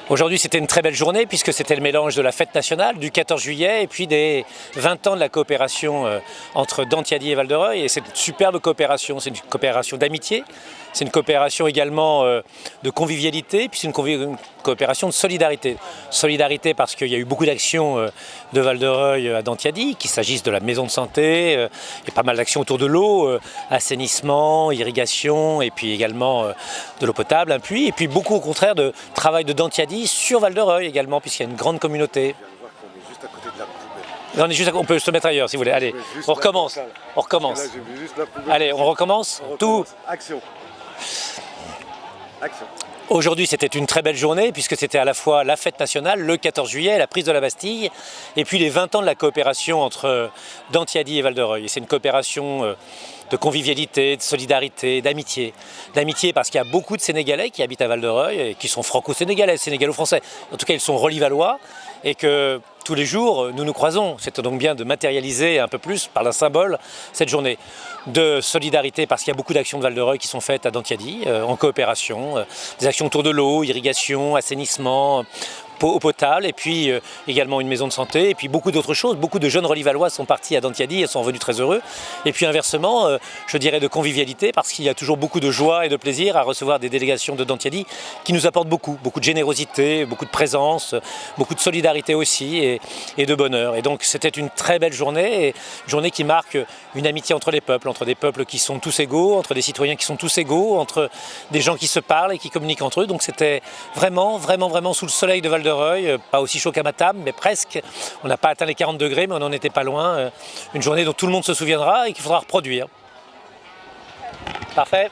Aujourd'hui, c'était une très belle journée puisque c'était le mélange de la fête nationale du 14 juillet et puis des 20 ans de la coopération entre Dantiadi et Val-de-Reuil. Et c'est une superbe coopération, c'est une coopération d'amitié, c'est une coopération également de convivialité, puis c'est une coopération de solidarité. Solidarité parce qu'il y a eu beaucoup d'actions de Val-de-Reuil à Dantiadi, qu'il s'agisse de la maison de santé, il y a pas mal d'actions autour de l'eau, assainissement, irrigation et puis également de l'eau potable, un puits, et puis beaucoup au contraire de travail de Dantiadi sur Val-de-Reuil également, puisqu'il y a une grande communauté. On est juste on peut se mettre ailleurs si vous voulez. Allez, on recommence. On recommence. Allez, on recommence. Tout. Action. Action. Aujourd'hui, c'était une très belle journée puisque c'était à la fois la fête nationale, le 14 juillet, la prise de la Bastille, et puis les 20 ans de la coopération entre Dantiadi et Val-de-Reuil. Et c'est une coopération de convivialité, de solidarité, d'amitié. D'amitié parce qu'il y a beaucoup de Sénégalais qui habitent à Val-de-Reuil et qui sont franco-sénégalais, sénégalo-français. En tout cas, ils sont relivallois et que tous les jours, nous nous croisons. C'est donc bien de matérialiser un peu plus par un symbole cette journée de solidarité parce qu'il y a beaucoup d'actions de Val-de-Reuil qui sont faites à Dantiadi en coopération, des actions autour de l'eau, irrigation, assainissement, eau potable et puis également une maison de santé et puis beaucoup d'autres choses. Beaucoup de jeunes relivallois sont partis à Dantiadi et sont revenus très heureux. Et puis inversement, je dirais de convivialité parce qu'il y a toujours beaucoup de joie et de plaisir à recevoir des délégations de Dantiadi qui nous apportent beaucoup de générosité, beaucoup de présence, beaucoup de solidarité aussi et de bonheur. Et donc c'était une très belle journée, et une journée qui marque une amitié entre les peuples, entre des peuples qui sont tous égaux, entre des citoyens qui sont tous égaux, entre des gens qui se parlent et qui communiquent entre eux. Donc c'était vraiment sous le soleil de Val-de-Reuil, pas aussi chaud qu'à Matam, mais presque. On n'a pas atteint les 40 degrés, mais on n'en était pas loin. Une journée dont tout le monde se souviendra et qu'il faudra reproduire. Parfait.